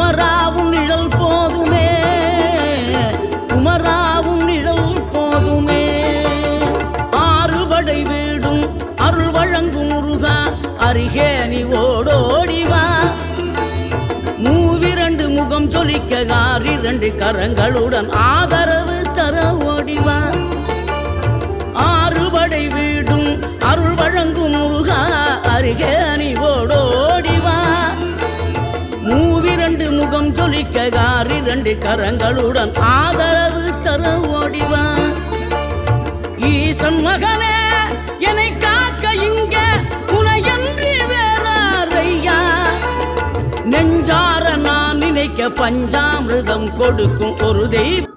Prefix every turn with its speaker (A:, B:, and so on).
A: குமராவும் நிழல் போதுமே, குமராவும் நிழல் போதுமே. ஆறுபடை வீடும் அருள் வழங்கும் முருகா, அருகே நீ ஓடோடிவா. மூவிரண்டு முகம் சொலிக்க ஆறிரண்டு கரங்களுடன் ஆதரவு தர ஓடிவா. ஆறுபடை வீடும் அருள் வழங்கும் முருகா, அருகே நீ ஓடோடிவா. மூவிரண்டு முகம் சொலிக்க ஆறிரண்டு கரங்களுடன் ஆதரவு தர ஓடிவா. ஈசன் மகனே என்னை காக்க இங்க உனையன்றி வேறாரையா. நெஞ்சார நான் நினைக்க பஞ்சாமிர்தம் கொடுக்கும் ஒரு தெய்வம்.